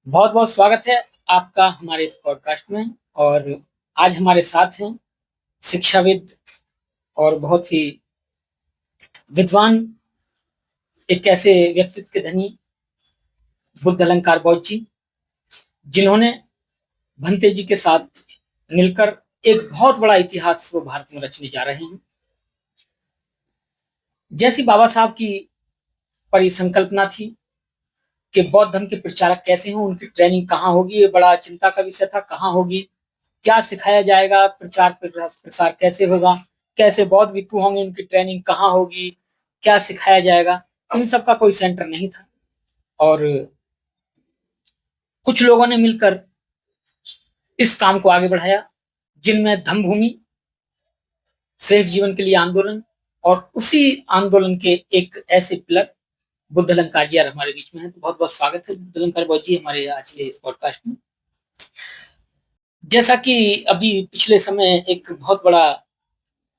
बहुत बहुत स्वागत है आपका हमारे इस पॉडकास्ट में। और आज हमारे साथ हैं शिक्षाविद और बहुत ही विद्वान, एक ऐसे व्यक्तित्व के धनी बुद्ध अलंकार बौद्ध जी, जिन्होंने भंते जी के साथ मिलकर एक बहुत बड़ा इतिहास वो भारत में रचने जा रहे हैं। जैसी बाबा साहब की परिसंकल्पना थी कि बौद्ध धर्म के प्रचारक कैसे हों, उनकी ट्रेनिंग कहाँ होगी, ये बड़ा चिंता का विषय था। कहाँ होगी, क्या सिखाया जाएगा, प्रचार प्रसार कैसे होगा, कैसे बौद्ध भिक्षु होंगे, उनकी ट्रेनिंग कहाँ होगी, क्या सिखाया जाएगा, इन सब का कोई सेंटर नहीं था। और कुछ लोगों ने मिलकर इस काम को आगे बढ़ाया, जिनमें धम्मभूमि, श्रेष्ठ जीवन के लिए आंदोलन, और उसी आंदोलन के एक ऐसे पिलर बुद्ध अलंकार जी हमारे बीच में है। तो बहुत बहुत स्वागत है बुद्ध अलंकार बौद्ध जी हमारे आज के इस पॉडकास्ट में। जैसा कि अभी पिछले समय एक बहुत बड़ा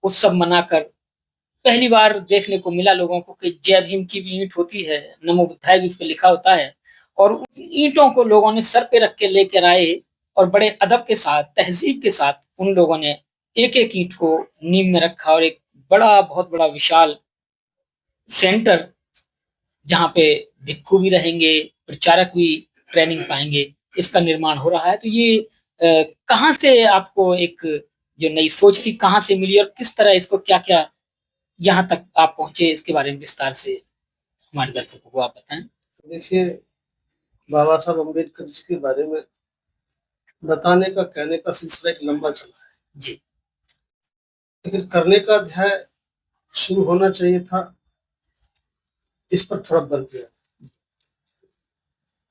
उत्सव मनाकर पहली बार देखने को मिला लोगों को कि जय भीम की भी ईंट होती है, नमो बुद्धाय भी उस पर लिखा होता है, और उन ईंटों को लोगों ने सर पे रख के लेकर आए और बड़े अदब के साथ, तहजीब के साथ उन लोगों ने एक एक ईंट को नींव में रखा, और एक बड़ा, बहुत बड़ा विशाल सेंटर, जहाँ पे भिक्षु भी रहेंगे, प्रचारक भी ट्रेनिंग पाएंगे, इसका निर्माण हो रहा है। तो ये कहाँ से आपको एक जो नई सोच थी, कहाँ से मिली, और किस तरह इसको, क्या क्या यहाँ तक आप पहुंचे, इसके बारे में विस्तार से हमारे दर्शकों को आप बताएं। देखिए, बाबा साहब अम्बेडकर जी के बारे में बताने का, कहने का सिलसिला एक लंबा चला है जी, लेकिन करने का अध्याय शुरू होना चाहिए था, इस पर थोड़ा बल दिया।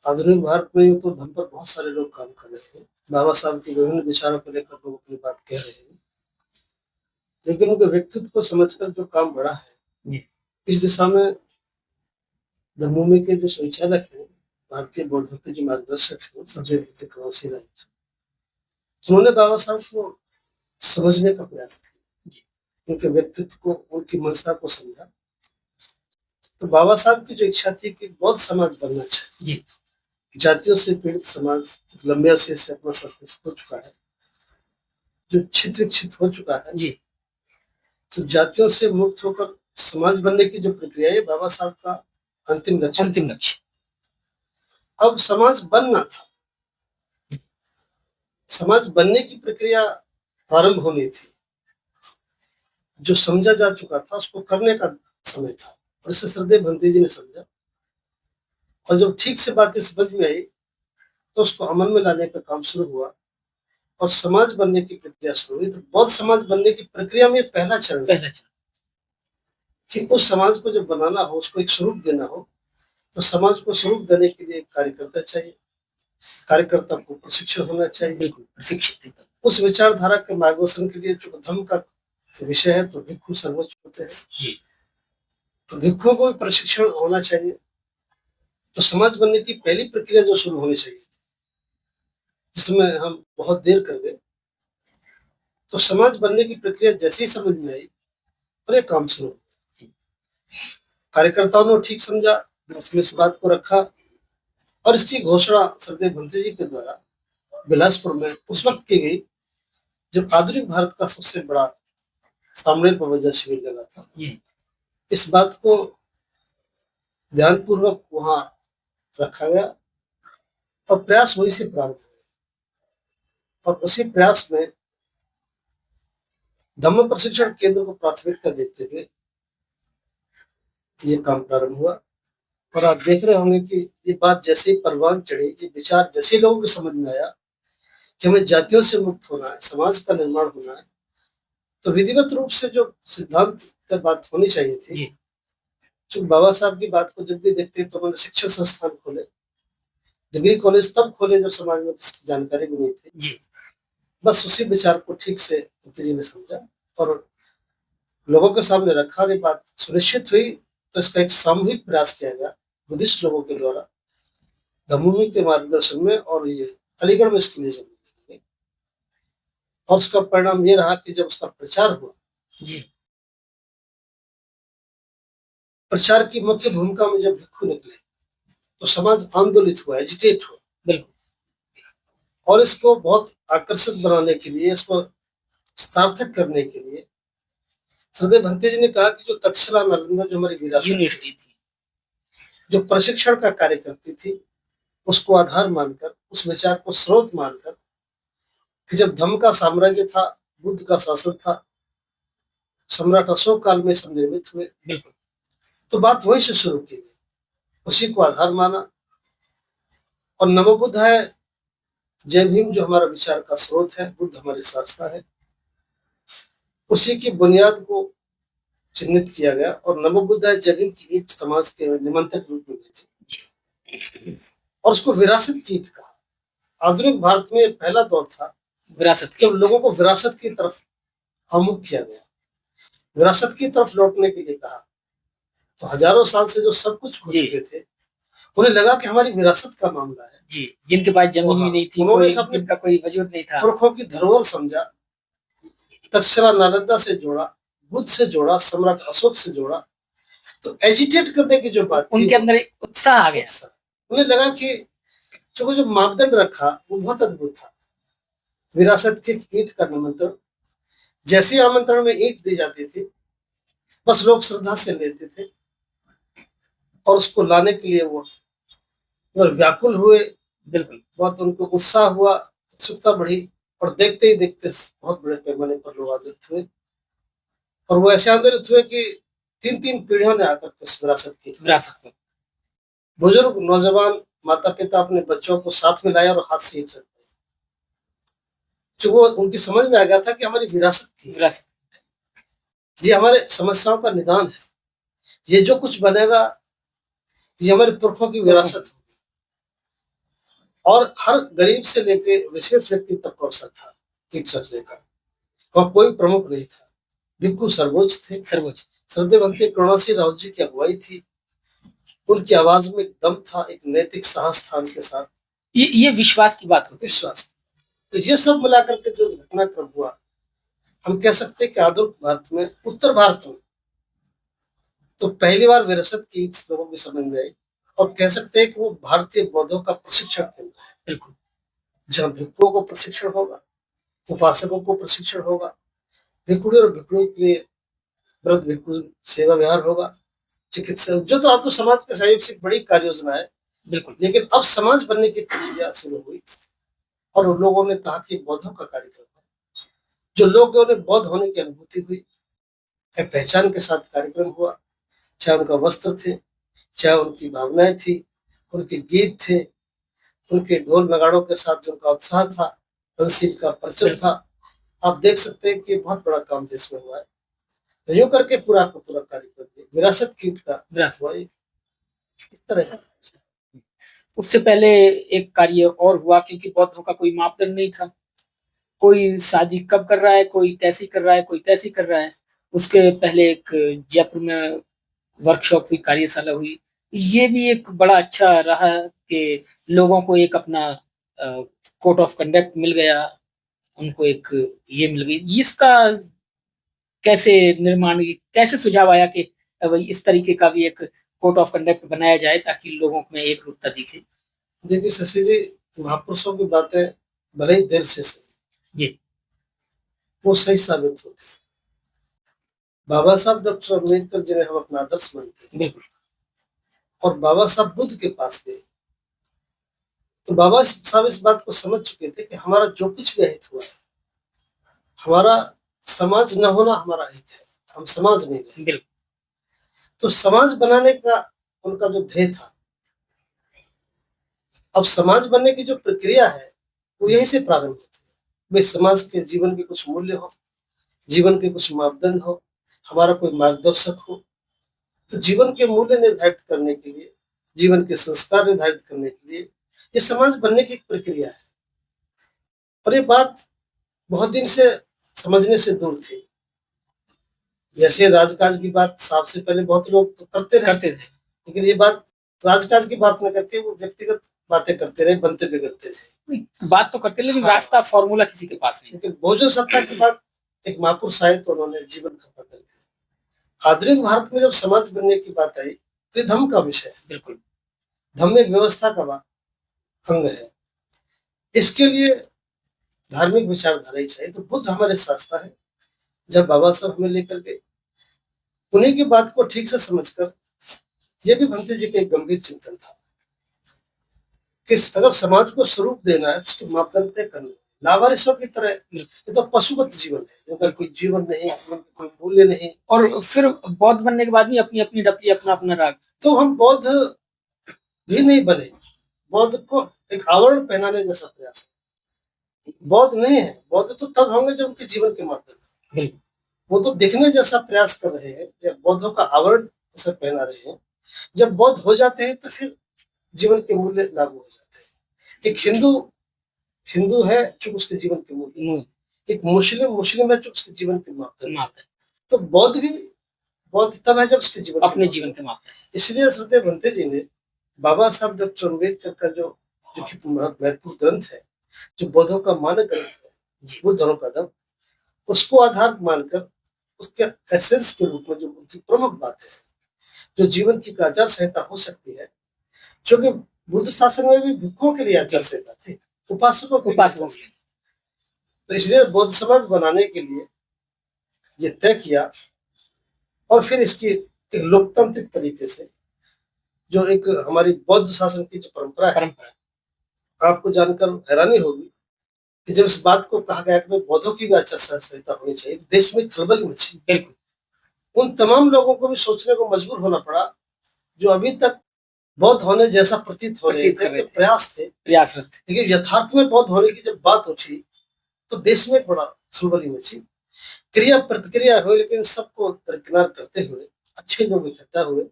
आधुनिक भारत में यूं तो धर्म पर बहुत सारे लोग काम कर रहे हैं, बाबा साहब के विभिन्न विचारों को लेकर लोग अपनी बात कह रहे हैं, लेकिन उनके व्यक्तित्व को समझकर जो काम बढ़ा है, इस दिशा में धर्मभूमि के जो संचालक हैं, भारतीय बौद्ध के जो मार्गदर्शक हैं, सदैव उन्होंने बाबा साहब को समझने का प्रयास किया, उनके व्यक्तित्व को, उनकी मंशा को समझा। तो बाबा साहब की जो इच्छा थी कि बौद्ध समाज बनना चाहिए, जातियों से पीड़ित समाज, लंबे अरसे से अपना सब कुछ हो चुका है, जो छित विक्षित हो चुका है जी, तो जातियों से मुक्त होकर समाज बनने की जो प्रक्रिया है, बाबा साहब का अंतिम लक्ष्य। अब समाज बनना था, समाज बनने की प्रक्रिया प्रारंभ होनी थी, जो समझा जा चुका था उसको करने का समय था, और इसे श्रद्धेय भंते जी ने समझा, और जब ठीक से बातें समझ में आई तो उसको अमल में लाने का काम शुरू हुआ और समाज बनने की प्रक्रिया शुरू हुई। तो बौद्ध समाज बनने की प्रक्रिया में पहला चरण कि उस समाज को जब बनाना हो, उसको एक स्वरूप देना हो, तो समाज को स्वरूप देने के लिए कार्यकर्ता चाहिए, कार्यकर्ता को प्रशिक्षण होना चाहिए, बिल्कुल प्रशिक्षित। उस विचारधारा के मार्गदर्शन के लिए जो धर्म का विषय है, तो भिक्षु सर्वोच्च होते हैं, तो भिक्षुओं को भी प्रशिक्षण होना चाहिए। तो समाज बनने की पहली प्रक्रिया जो शुरू होनी चाहिए, जिसमें हम बहुत देर कर गए, तो समाज बनने की प्रक्रिया जैसे ही समझ में आई और एक काम शुरू हो, कार्यकर्ताओं ने ठीक समझा, इसमें इस बात को रखा, और इसकी घोषणा श्रद्धेय भंते जी के द्वारा बिलासपुर में उस वक्त की गई जब आधुनिक भारत का सबसे बड़ा सामने प्रवचन शिविर लगा था। इस बात को ध्यानपूर्वक वहां रखा गया और प्रयास वही से प्रारंभ हुआ, और उसी प्रयास में धम्म प्रशिक्षण केंद्र को प्राथमिकता देते हुए ये काम प्रारंभ हुआ। और आप देख रहे होंगे कि ये बात जैसे ही परवान चढ़ी, ये विचार जैसे लोगों को समझ में आया कि हमें जातियों से मुक्त होना है, समाज का निर्माण होना है, तो विधिवत रूप से जो सिद्धांत बात होनी चाहिए थी, जो बाबा साहब की बात को जब भी देखते तो उन्होंने शिक्षण संस्थान खोले, डिग्री कॉलेज तब खोले जब समाज में किसी जानकारी भी नहीं थी जी। बस उसी विचार को ठीक से भंते जी ने समझा और लोगों के सामने रखा, और ये बात सुनिश्चित हुई तो इसका एक सामूहिक प्रयास किया गया बुद्धिस्ट लोगों के द्वारा धम्मभूमि के मार्गदर्शन में, और ये अलीगढ़ में इसके लिए जमीन दी गई। और उसका परिणाम ये रहा कि जब उसका प्रचार हुआ जी, प्रचार की मुख्य भूमिका में जब भिक्षु निकले तो समाज आंदोलित हुआ, एजिटेट हुआ, बिल्कुल। और इसको बहुत आकर्षक बनाने के लिए, इसको सार्थक करने के लिए सरदेव भंते जी ने कहा कि जो तक्षशिला नालंदा जो हमारी विरासत यूनिवर्सिटी थी, थी। जो प्रशिक्षण का कार्य करती थी, उसको आधार मानकर, उस विचार को स्रोत मानकर कि जब धम्म का साम्राज्य था, बुद्ध का शासन था, सम्राट अशोक काल में सब निर्मित हुए, बिल्कुल। तो बात वहीं से शुरू की गई, उसी को आधार माना। और नमो बुद्ध है, जय भीम जो हमारा विचार का स्रोत है, बुद्ध हमारे शास्त्र है, उसी की बुनियाद को चिन्हित किया गया और नमो बुद्ध है जय भीम की ईंट समाज के निमंत्रक रूप में भेजी और उसको विरासत की ईंट कहा। आधुनिक भारत में पहला दौर था विरासत जब लोगों को विरासत की तरफ आमुख किया गया, विरासत की तरफ लौटने के लिए कहा। तो हजारों साल से जो सब कुछ खो चुके थे, उन्हें लगा कि हमारी विरासत का मामला है जी, जिनके पास जमीन भी नहीं थी, उन्होंने जिनका कोई वजूद नहीं था, पुरखों की धरोहर समझा, तक्षशिला नालंदा से जोड़ा, बुद्ध से जोड़ा, सम्राट अशोक से जोड़ा। तो एजिटेट करने की जो बात थी, उनके अंदर एक उत्साह आ गया। उन्हें लगा कि जो मापदंड रखा वो बहुत अद्भुत था। विरासत की ईंट का निमंत्रण, जैसे आमंत्रण में ईंट दी जाती थी, बस लोग श्रद्धा से लेते थे और उसको लाने के लिए वो व्याकुल हुए। बिल्कुल। बहुत उनको उत्साह हुआ, उत्सुकता बढ़ी और देखते ही देखते बहुत बड़े पैमाने पर लोग आंदोलित हुए और वो ऐसे आंदोलित हुए कि 3-3 पीढ़ियों ने आकर इस विरासत की, बुजुर्ग, नौजवान, माता पिता अपने बच्चों को साथ में लाए और हाथ से ईंट रख दी। जो वो उनकी समझ में आ गया था कि हमारी विरासत की, ये हमारे समस्याओं का निदान है, ये जो कुछ बनेगा ये हमारे पुरखों की विरासत होगी। और हर गरीब से लेके विशेष व्यक्ति तक को अवसर था ईंट रखने का और कोई प्रमुख नहीं था। भिक्खु सर्वोच्च थे, श्रद्धेय भंते करुणासिंह राउत जी की अगुवाई थी, उनकी आवाज में एक दम था, एक नैतिक साहस था उनके साथ। ये विश्वास की बात होती है, विश्वास। तो ये सब मिलाकर के जो घटनाक्रम हुआ, हम कह सकते हैं कि आधुनिक भारत में, उत्तर भारत में तो पहली बार विरासत की लोगों की समझ में आई और कह सकते हैं कि वो भारतीय बौद्धों का प्रशिक्षण केंद्र है। बिल्कुल, जहाँ भिक्षुओं को प्रशिक्षण होगा, उपासकों को प्रशिक्षण होगा, भिक्षुणी और भिक्षुणी के लिए वृद्ध भिक्षु सेवा विहार होगा, चिकित्सा, जो तो आप तो समाज के सहयोग से बड़ी कार्य योजना है। बिल्कुल, लेकिन अब समाज बनने की प्रक्रिया शुरू हुई और उन लोगों ने कहा कि बौद्धों का कार्यक्रम है। जो लोगों ने बौद्ध होने की अनुभूति हुई, पहचान के साथ कार्यक्रम हुआ, चाहे उनका वस्त्र थे, चाहे उनकी भावनाएं थी, उनके गीत थे, उनके ढोल नगाड़ों के साथ जो उनका उत्साह था, बंसी का परचम था। आप देख सकते हैं कि बहुत बड़ा काम देश में हुआ है। तो यूं करके पूरा का पूरा कार्यक्रम विरासत की का हुआ। इस तरह उससे पहले एक कार्य और हुआ, क्योंकि बौद्धों का कोई मापदंड नहीं था, कोई शादी कब कर रहा है, कोई कैसी कर रहा है, कोई कैसी कर रहा है। उसके पहले एक जयपुर में वर्कशॉप हुई, कार्यशाला हुई। ये भी एक बड़ा अच्छा रहा कि लोगों को एक अपना कोड ऑफ कंडक्ट मिल गया, उनको एक ये मिल गई। इसका कैसे निर्माण, कैसे सुझाव आया कि इस तरीके का भी एक कोड ऑफ कंडक्ट बनाया जाए ताकि लोगों में एक रूपता दिखे? देखिए शशि जी, महापुरुषों की बातें भले ही देर से सही जी, वो सही साबित होती है। बाबा साहब डॉक्टर अम्बेडकर जिन्हें हम अपना आदर्श मानते हैं, बिल्कुल, और बाबा साहब बुद्ध के पास गए तो बाबा साहब इस बात को समझ चुके थे कि हमारा जो कुछ भी अहित हुआ है, हमारा समाज न होना हमारा अहित है, हम समाज नहीं रहे। बिल्कुल, तो समाज बनाने का उनका जो ध्येय था, अब समाज बनने की जो प्रक्रिया है वो यहीं से प्रारंभ होती है। भाई समाज के जीवन के कुछ मूल्य हो, जीवन के कुछ मापदंड हो, हमारा कोई मार्गदर्शक हो। तो जीवन के मूल्य निर्धारित करने के लिए, जीवन के संस्कार निर्धारित करने के लिए ये समाज बनने की एक प्रक्रिया है। और ये बात बहुत दिन से समझने से दूर थी। जैसे राजकाज की बात साहब से पहले बहुत लोग तो करते थे, लेकिन ये बात राजकाज की बात न करके वो व्यक्तिगत बातें करते रहे, बनते बिगड़ते रहे। बात तो करते, लेकिन रास्ता फॉर्मूला किसी के पास नहीं। लेकिन भोजन सत्ता की बात एक महापुरुष आए तो उन्होंने जीवन खपा करके। आधुनिक भारत में जब समाज बनने की बात आई तो धम्म का विषय है। बिल्कुल, धम्म एक व्यवस्था का अंग है। इसके लिए धार्मिक विचारधारा ही चाहिए। तो बुद्ध हमारे शास्त्र है। जब बाबा साहब हमें लेकर गए, उन्हीं की बात को ठीक से समझकर, यह भी भंते जी का एक गंभीर चिंतन था कि अगर समाज को स्वरूप देना है तो उसके मापदंड तय करना है। लावारिसों की तरह ये तो पशुवत जीवन है, जिनका कोई जीवन नहीं, कोई मूल्य नहीं। और फिर बौद्ध बनने के बाद भी अपनी अपनी डपली, अपना अपना राग। तो हम बौद्ध भी नहीं बने, बौद्ध को एक आवरण पहनाने जैसा प्रयास है। बौद्ध नहीं है, बौद्ध तो तब होंगे जब उनके जीवन के मापदंड, वो तो दिखने जैसा प्रयास कर रहे हैं, या बौद्धों का आवरण उसे पहना रहे हैं। जब बौद्ध हो जाते हैं तो फिर जीवन के मूल्य लागू हो जाते हैं। एक हिंदू हिंदू है चूंकि उसके जीवन के मूल्य, एक मुस्लिम मुस्लिम है चूंकि उसके जीवन के मापदंड। तो बौद्ध भी बौद्ध तब है जब उसके जीवन अपने जीवन के मापदंड। इसलिए श्रद्धेय भंते जी ने बाबा साहब डॉक्टर अम्बेडकर का जो लिखित महत्वपूर्ण ग्रंथ है, जो बौद्धों का मानक ग्रंथ है, बुद्ध धर्म का दम, उसको आधार मानकर उसके एसेंस के रूप में जो उनकी प्रमुख बातें हैं, जो जीवन की आचार संहिता हो सकती है, क्योंकि बुद्ध शासन में भी भिक्षुओं के लिए आचार संहिता थी, उपासकों के लिए। तो इसलिए बौद्ध समाज बनाने के लिए ये तय किया, और फिर इसकी एक लोकतांत्रिक तरीके से जो एक हमारी बौद्ध शासन की जो परंपरा है, आपको जानकर हैरानी होगी कि जब इस बात को कहा गया कि बौद्धों की भी आचार संहिता होनी चाहिए, देश में खलबली मची। बिल्कुल उन तमाम लोगों को भी सोचने को मजबूर होना पड़ा जो अभी तक बौद्ध होने जैसा प्रतीत हो रहे थे, प्रयास थे, लेकिन यथार्थ में बौद्ध होने की जब बात उठी तो देश में बड़ा खलबली मची, क्रिया प्रतिक्रिया हुई, लेकिन सबको दरकिनार करते हुए अच्छे लोग इकट्ठा हुए,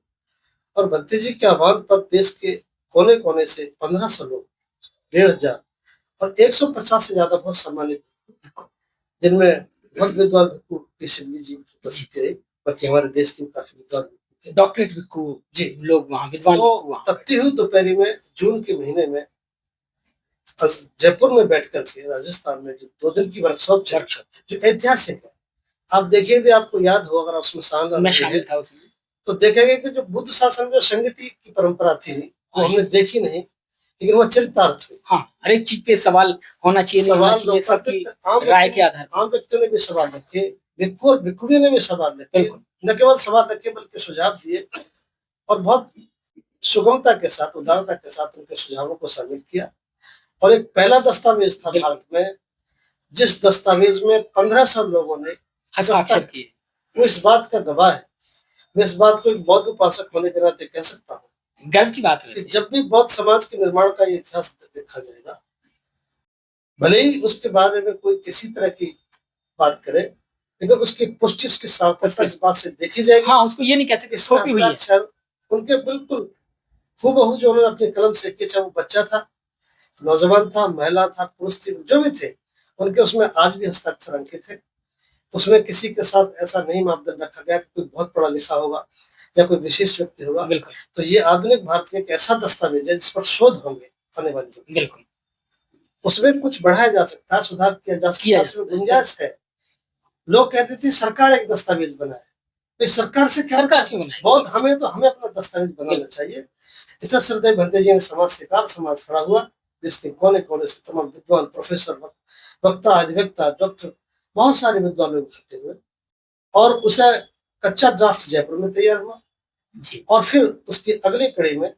और भंते जी के आह्वान पर देश के कोने कोने से 1500 लोग, 1500 और 150 से ज्यादा बहुत सम्मानित, जिनमें बहुत विद्वान भिक्खु जी उपस्थित रहे, बाकी हमारे देश के काफी विद्वान डॉक्टरेट भिक्खु जी लोग वहाँ विद्वान। तो तपती हुई दोपहरी में जून के महीने में जयपुर में बैठ करके राजस्थान में जो 2 दिन की वर्कशॉप जो ऐतिहासिक है, आप देखिए थे, आपको याद हो अगर उसमें शामिल था उसमें, तो देखेंगे कि जो बुद्ध शासन में संगति की परंपरा थी वो हमने देखी नहीं, लेकिन वह चरितार्थ हुई। हाँ, हर एक चीज पे सवाल होना चाहिए, सवाल सबकी राय के आधार पर। आम व्यक्तियों ने भी सवाल रखे, भिक्खु और भिक्खुणियों ने भी सवाल रखे, न केवल सवाल रखे बल्कि सुझाव दिए, और बहुत सुगमता के साथ, उदारता के साथ उनके सुझावों को शामिल किया। और एक पहला दस्तावेज था भारत में, जिस दस्तावेज में 1500 लोगों ने हस्ताक्षर किए, वो इस बात का गवाह है। मैं इस बात को एक बौद्ध उपासक होने के नाते कह सकता हूँ, गर्व की बात है कि जब भी बौद्ध समाज के निर्माण का इतिहास देखा जाएगा, भले ही उसके बारे में कोई किसी तरह की बात करे, लेकिन उसकी पुष्टि, उसकी सार्थकता इस बात से देखी जाएगी। हाँ, उसको ये नहीं कह सकते छोटी हुई है, उनके बिल्कुल हूबहू जो उन्होंने अपने कलम से किया, चाहे वो बच्चा था, नौजवान था, महिला था, पुरुष थी, जो भी थे, उनके उसमें आज भी हस्ताक्षर अंकित थे। उसमें किसी के साथ ऐसा नहीं मापदंड रखा गया कि कोई बहुत पढ़ा लिखा होगा या कोई विशेष व्यक्ति होगा। तो ये आधुनिक भारत में एक ऐसा दस्तावेज है जिस पर शोध होंगे आने वाले। बिल्कुल उसमें कुछ बढ़ाया जा सकता है, सुधार किया जा सकता है, उसमें गुंजाइश है। लोग कहते थे सरकार एक दस्तावेज बनाए, तो सरकार से क्या, सरकार क्यों बनाए? बहुत हमें अपना दस्तावेज बनाना चाहिए। इससे श्रद्धेय भंते जी ने समाज से कार समाज खड़ा हुआ, जिसके कोने कोने से तमाम विद्वान, प्रोफेसर, वक्ता, अधिवक्ता, डॉक्टर, बहुत सारे विद्वान लोग इकट्ठे हुए, और उसे कच्चा ड्राफ्ट जयपुर में तैयार हुआ जी। और फिर उसकी अगली कड़ी में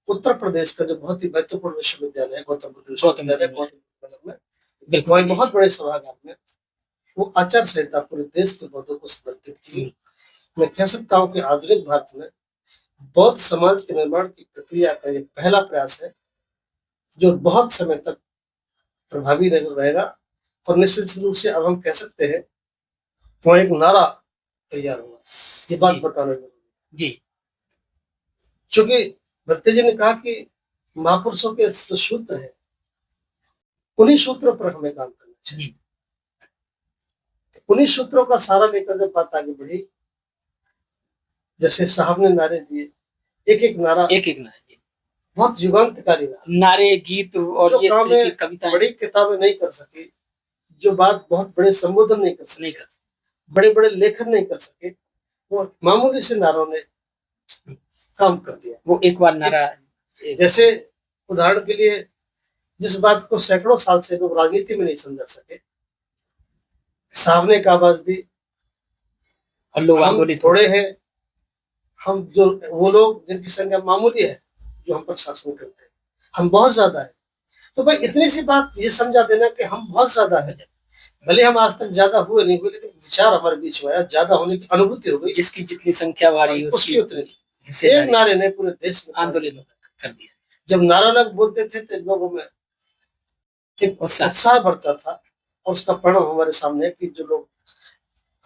उत्तर प्रदेश का जो बहुत ही महत्वपूर्ण विश्वविद्यालय है, गौतम बुद्ध विश्वविद्यालय में, बहुत बड़े सभागार में वो आचार संहिता पूरे देश के बौद्धों को समर्पित की। मैं कह सकता हूँ कि आधुनिक भारत में बौद्ध समाज के निर्माण की प्रक्रिया का ये पहला प्रयास है, जो बहुत समय तक प्रभावी रहेगा, और निश्चित रूप से अब हम कह सकते हैं वो एक नारा तैयार हुआ, ये बात बताना जरूरी जी। क्योंकि भंते जी ने कहा कि महापुरुषों के सूत्र है, उन्हीं सूत्रों पर हमें काम करना चाहिए। उन्हीं सूत्रों का सहारा लेकर जब बात आगे बढ़ी, जैसे साहब ने नारे दिए, एक एक नारा बहुत युगांतकारी नारे, गीत, और जो काम है बड़ी किताबें नहीं कर सके, जो बात बहुत बड़े संबोधन नहीं कर सके, बड़े बड़े लेखन नहीं कर सके, वो मामूली से नारों ने काम कर दिया। वो एक बार नारा, जैसे उदाहरण के लिए जिस बात को सैकड़ों साल से लोग राजनीति में नहीं समझा सके, साहब ने एक आवाज दी। और लोग हम आंदोलित थोड़े हैं, हम जो वो लोग जिनकी संख्या मामूली है जो हम पर शासन करते हैं, हम बहुत ज्यादा है। तो भाई इतनी सी बात ये समझा देना कि हम बहुत ज्यादा है, भले हम आज तक ज्यादा हुए नहीं हुए, लेकिन विचार हमारे बीच में आया, ज्यादा होने की अनुभूति हो गई, जिसकी जितनी संख्या भारी उसकी उतनी। एक नारे ने पूरे देश में आंदोलन कर दिया। जब नारा लग बोलते थे तो लोगों में एक उत्साह बढ़ता था, और उसका परिणाम हमारे सामने है कि जो लोग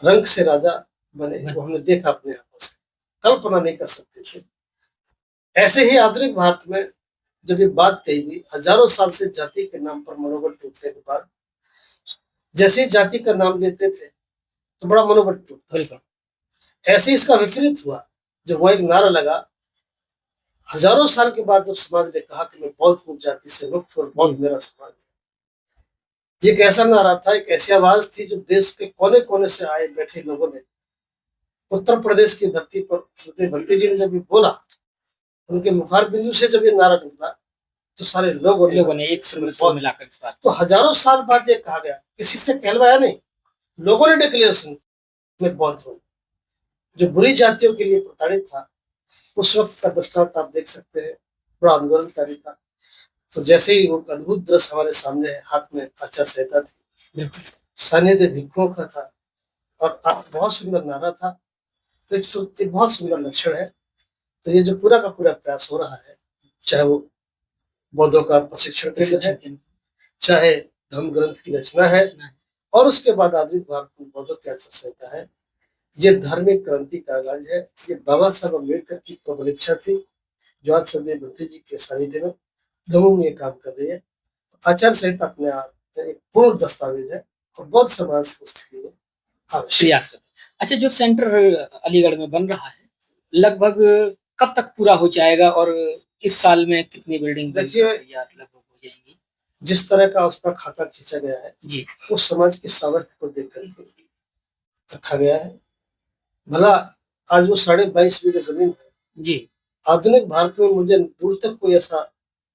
रंग से राजा बने वो हमने देखा अपने आंखों से, कल्पना नहीं कर सकते थे। ऐसे ही आधुनिक भारत में जब ये बात कही गई, हजारों साल से जाति के नाम पर मनोबल टूटने के बाद जैसे ही जाति का नाम लेते थे तो बड़ा मनोबल टूटता। ऐसे इसका विपरीत हुआ जब वो एक नारा लगा, हजारों साल के बाद जब समाज ने कहा कि मैं बौद्ध हूँ, जाति से मुक्त और बौद्ध मेरा समाज है। ये एक ऐसा नारा था, एक ऐसी आवाज थी जो देश के कोने कोने से आए बैठे लोगों ने, उत्तर प्रदेश की धरती पर श्रद्धेय भंते जी ने जब ये बोला, उनके मुखार बिंदु से जब ये नारा निकला तो सारे लोगों ने एक सुर में मिलाकर इस बात। तो हजारों साल बाद ये कहा गया, किसी से कहलवाया नहीं, लोगों ने डिक्लेरेशन में बौद्ध हूँ। जो बुरी जातियों के लिए प्रताड़ित था उस वक्त का दृष्टांत आप देख सकते हैं, बड़ा आंदोलनकारी था। तो जैसे ही वो अद्भुत दृश्य हमारे सामने है, हाथ में आचार संहिता थी, सानिध्य भिक्षुओं का था, और बहुत सुंदर नारा था। तो एक बहुत सुंदर लक्षण है। तो ये जो पूरा का पूरा प्रयास हो रहा है, चाहे वो बौद्धों का प्रशिक्षण केंद्र है, चाहे धम्म ग्रंथ की रचना है, और उसके बाद आधुनिक भारत में बौद्धों की आचार संहिता है, ये धार्मिक क्रांति का आगाज है। ये बाबा साहब अम्बेडकर की प्रबल इच्छा थी, जो आज श्रद्धेय भंते जी के सानिध्य में दमोह में ये काम कर रही है। आचार संहिता अपने आप में एक पूर्ण दस्तावेज है, और बौद्ध समाज उसके लिए आवश्यक। अच्छा, जो सेंटर अलीगढ़ में बन रहा है लगभग कब तक पूरा हो जाएगा, और इस साल में कितनी बिल्डिंग देखिए लगभग हो जाएंगी? जिस तरह का उसका खाका खींचा गया है जी, उस समाज की सामर्थ्य को देख कर रखा गया है। भला आज वो 22.5 बीघे जमीन है जी। आधुनिक भारत में मुझे दूर तक कोई ऐसा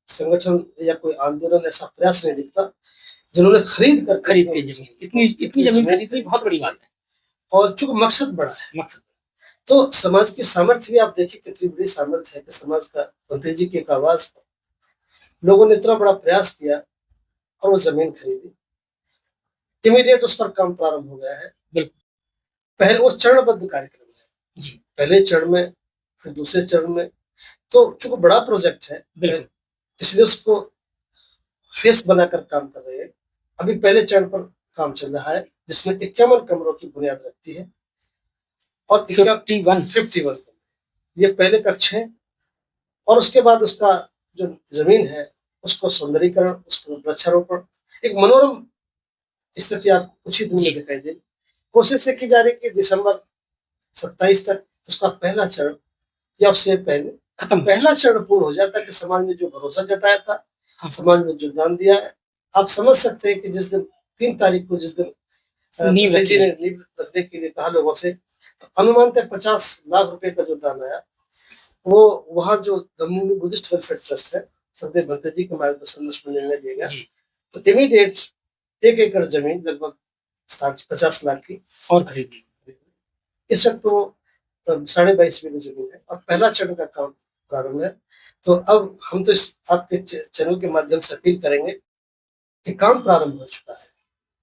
संगठन या कोई आंदोलन, ऐसा प्रयास नहीं दिखता जिन्होंने खरीद के जमीन, इतनी जमीन खरीदनी बहुत बड़ी बात है। और चूंकि मकसद बड़ा है, तो समाज की सामर्थ्य भी आप देखिए कितनी बड़ी सामर्थ्य है कि समाज का भंते जी की एक आवाज पर लोगों ने इतना बड़ा प्रयास किया और वो जमीन खरीदी। इमीडिएट उस पर काम प्रारंभ हो गया है। बिल्कुल, पहले वो चरणबद्ध कार्यक्रम है जी, पहले चरण में, फिर दूसरे चरण में। तो चूंकि बड़ा प्रोजेक्ट है इसलिए उसको फेस बनाकर काम कर रहे हैं। अभी पहले चरण पर काम चल रहा है जिसमें 51 कमरों की बुनियाद रखती है, और 51 ये पहले कक्ष है। और उसके बाद उसका जो जमीन है उसको सौंदर्यीकरण, उसको वृक्षारोपण, एक मनोरम स्थिति आपको कुछ ही दिन में दिखाई देगी। कोशिश की जा रही कि दिसंबर 27 तक उसका पहला चरण या उससे पहले पहला चरण पूर्ण हो जाता है कि समाज ने जो भरोसा जताया था, समाज ने जो दान दिया है, आप समझ सकते हैं कि जिस दिन 3 तारीख को, जिस दिन जी ने नींव रखने के लिए कहा लोगों से, तो अनुमानतः 50 लाख रुपए का जो दान आया, वो वहाँ जो दमोह बुद्धिस्ट वेलफेयर ट्रस्ट है, श्रद्धेय भंते जी के मार्गदर्शन में उसमें निर्णय लिया गया। तो इमीडिएट 1 एकड़ जमीन लगभग 50 लाख की और खरीदी। इस वक्त वो 22.5 बीघे जमीन है और पहला चरण का काम प्रारंभ है। तो अब हम तो इस आपके चैनल के माध्यम से अपील करेंगे कि काम प्रारंभ हो चुका है।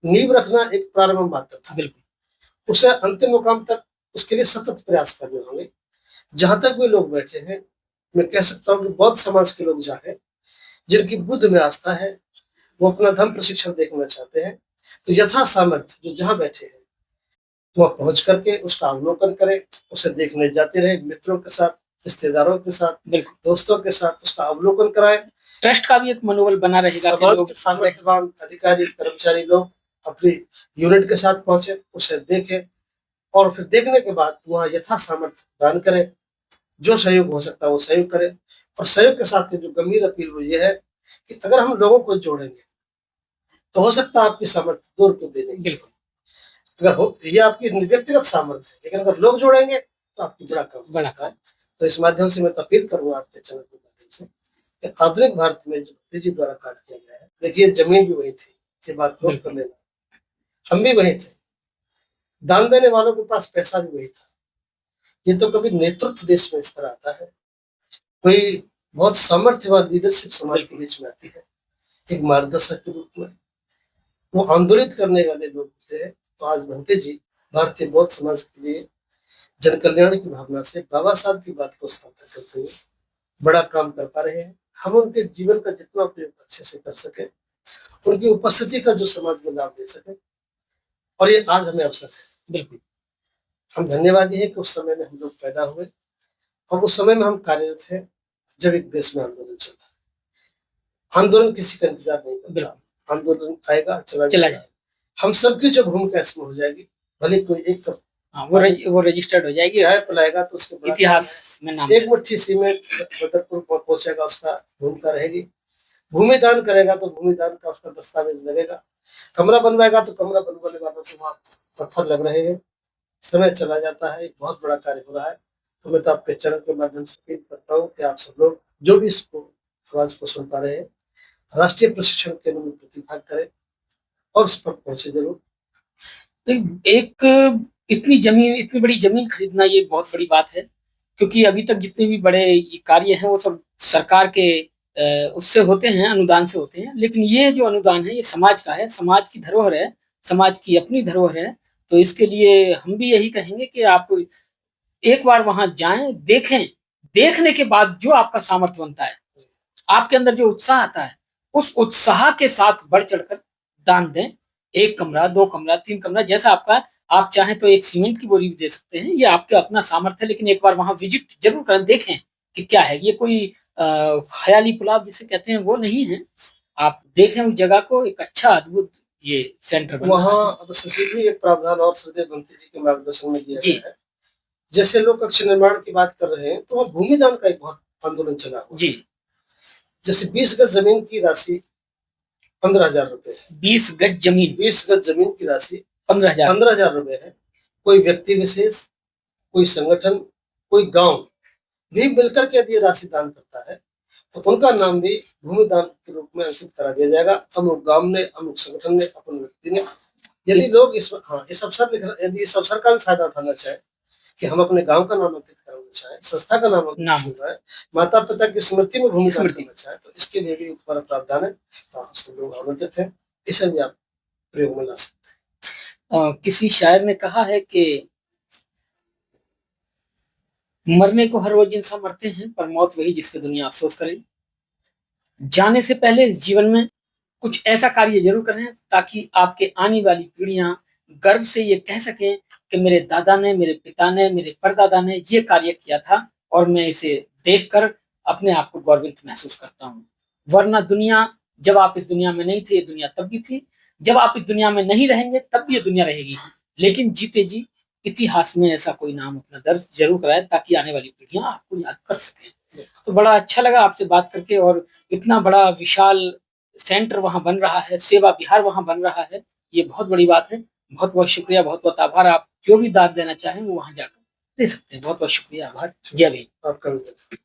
नींव रखना एक प्रारंभ मात्र था, बिल्कुल उसे अंतिम मुकाम तक उसके लिए सतत प्रयास करने होंगे। जहां तक भी लोग बैठे हैं, मैं कह सकता हूँ कि बौद्ध समाज के लोग जहाँ हैं, जिनकी बुद्ध में आस्था है, वो अपना धर्म प्रशिक्षण देखना चाहते हैं, तो यथा सामर्थ्य जो जहाँ बैठे हैं वह पहुंच करके उसका अवलोकन करें, उसे देखने जाते रहे, मित्रों के साथ, रिश्तेदारों के साथ, दोस्तों के साथ उसका अवलोकन कराएं। ट्रस्ट का भी एक मनोबल बना रहेगा कि लोग सामर्थ्यवान अधिकारी कर्मचारी लोग अपनी यूनिट के साथ पहुंचे, उसे देखें, और फिर देखने के बाद वहाँ यथा सामर्थ्य दान करें। जो सहयोग हो सकता है वो सहयोग करें। और सहयोग के साथ जो गंभीर अपील वो ये है कि अगर हम लोगों को जोड़ेंगे तो हो सकता है आपकी सामर्थ्य 2 रुपये देने की, अगर हो ये आपकी व्यक्तिगत सामर्थ्य है, लेकिन अगर लोग जोड़ेंगे तो आपकी बड़ा काम हो सकता है। तो इस माध्यम से मैं अपील करूंगा आपके चैनल के माध्यम से कि आधुनिक भारत में जो भंते जी द्वारा कार्य किया गया है देखिए जमीन भी वही थी, ये बात नोट कर लेना, हम भी वही थे, दान देने वालों के पास पैसा भी वही था। ये तो कभी नेतृत्व देश में इस तरह आता है, कोई बहुत सामर्थ्यवान लीडरशिप समाज के बीच में आती है एक मार्गदर्शक के रूप में, वो आंदोलित करने वाले लोग होते हैं। तो आज भंते जी भारतीय बौद्ध समाज के लिए जन कल्याण की भावना से बाबा साहब की बात को सार्थक करते हुए बड़ा काम कर पा रहे हैं। हम उनके जीवन का जितना उपयोग अच्छे से कर सके, उनकी उपस्थिति का जो समाज में लाभ दे सके, और ये आज हमें अवसर है। बिल्कुल, हम धन्यवादी हैं कि उस समय में हम लोग पैदा हुए और उस समय में हम कार्यरत हैं जब एक देश में आंदोलन चल रहा है। आंदोलन किसी का इंतजार नहीं करता, आंदोलन आएगा चला जाएगा। हम सबकी जो भूमिका इसमें हो जाएगी, भले कोई एक कप वो रजिस्टर्ड हो जाएगी, चाय पिलाएगा तो उसके इतिहास में नाम, एक मुट्ठी सीमेंट बदरपुर पहुंचेगा, उसका भूमिका रहेगी। भूमि दान करेगा तो भूमि दान का उसका दस्तावेज लगेगा। कमरा बनवाएगा तो कमरा बनवाने वालों को वहाँ पत्थर लग रहे हैं। समय चला जाता है, एक बहुत बड़ा कार्य हो रहा है। तो मैं तो आपके चैनल के माध्यम से अपील करता हूँ कि आप सब लोग जो भी इसको आवाज को सुन पा रहे हैं, राष्ट्रीय प्रशिक्षण केंद्र में प्रतिभाग करें और उस पर पहुंचे जरूर। एक इतनी बड़ी जमीन खरीदना ये बहुत बड़ी बात है, क्योंकि अभी तक जितने भी बड़े ये कार्य हैं वो सब सरकार के उससे होते हैं, अनुदान से होते हैं। लेकिन ये जो अनुदान है ये समाज का है, समाज की धरोहर है, समाज की अपनी धरोहर है। तो इसके लिए हम भी यही कहेंगे कि आप एक बार वहां जाएं, देखें, देखने के बाद जो आपका सामर्थ्य बनता है, आपके अंदर जो उत्साह आता है, उस उत्साह के साथ बढ़ चढ़कर दान दें। 1 कमरा, 2 कमरा, 3 कमरा, जैसा आपका, आप चाहें तो एक सीमेंट की बोरी भी दे सकते हैं, ये आपका अपना सामर्थ्य है। लेकिन एक बार वहां विजिट जरूर करें, देखें कि क्या है। ये कोई ख्याली पुलाव जिसे कहते हैं वो नहीं है। आप देखें उस जगह को, एक अच्छा अद्भुत ये सेंटर वहाँ एक प्रावधान और श्रद्धेय भंते जी के मार्गदर्शन में दिया गया है। जैसे लोग कक्ष निर्माण की बात कर रहे हैं, तो वहाँ भूमि दान का एक बहुत आंदोलन चला हुआ जी। जैसे 20 गज जमीन की राशि 15,000 रुपए है। 20 गज जमीन की राशि 15,000 रुपए है। कोई व्यक्ति विशेष, कोई संगठन, कोई गांव भी मिलकर के यदि राशि दान करता है तो उनका नाम भी भूमि दान के रूप में अंकित करा दिया जाएगा। अमुक गांव ने, अमुक संगठन ने, अपन व्यक्ति ने। यदि लोग इस अवसर यदि इस अवसर का भी फायदा उठाना चाहे कि हम अपने गांव का नाम अंकित कराना चाहें, संस्था का नाम अंकित करना चाहें, माता पिता की स्मृति में भूमि दान करना चाहें, तो इसके लिए भी हमारा प्रावधान है। तो सब लोग आमंत्रित हैं, इसे भी आप प्रयोग में ला सकते हैं। किसी शायर ने कहा है कि मरने को हर रोज इंसान मरते हैं, पर मौत वही जिस पे दुनिया अफसोस करे। जाने से पहले इस जीवन में कुछ ऐसा कार्य जरूर करें ताकि आपके आने वाली पीढ़ियां गर्व से ये कह सकें कि मेरे दादा ने, मेरे पिता ने, मेरे परदादा ने ये कार्य किया था और मैं इसे देखकर अपने आप को गौरवित महसूस करता हूँ। वरना दुनिया, जब आप इस दुनिया में नहीं थे, ये दुनिया तब भी थी। जब आप इस दुनिया में नहीं रहेंगे तब भी ये दुनिया रहेगी। लेकिन जीते जी इतिहास में ऐसा कोई नाम अपना दर्ज जरूर कराए ताकि आने वाली पीढ़ियां आपको याद कर सकें। तो बड़ा अच्छा लगा आपसे बात करके, और इतना बड़ा विशाल सेंटर वहां बन रहा है, सेवा विहार वहां बन रहा है, ये बहुत बड़ी बात है। बहुत बहुत शुक्रिया, बहुत बहुत आभार। आप जो भी दाद देना चाहें वो वहां जाकर दे सकते हैं। बहुत बहुत शुक्रिया, आभार। जय भीम। आपका भी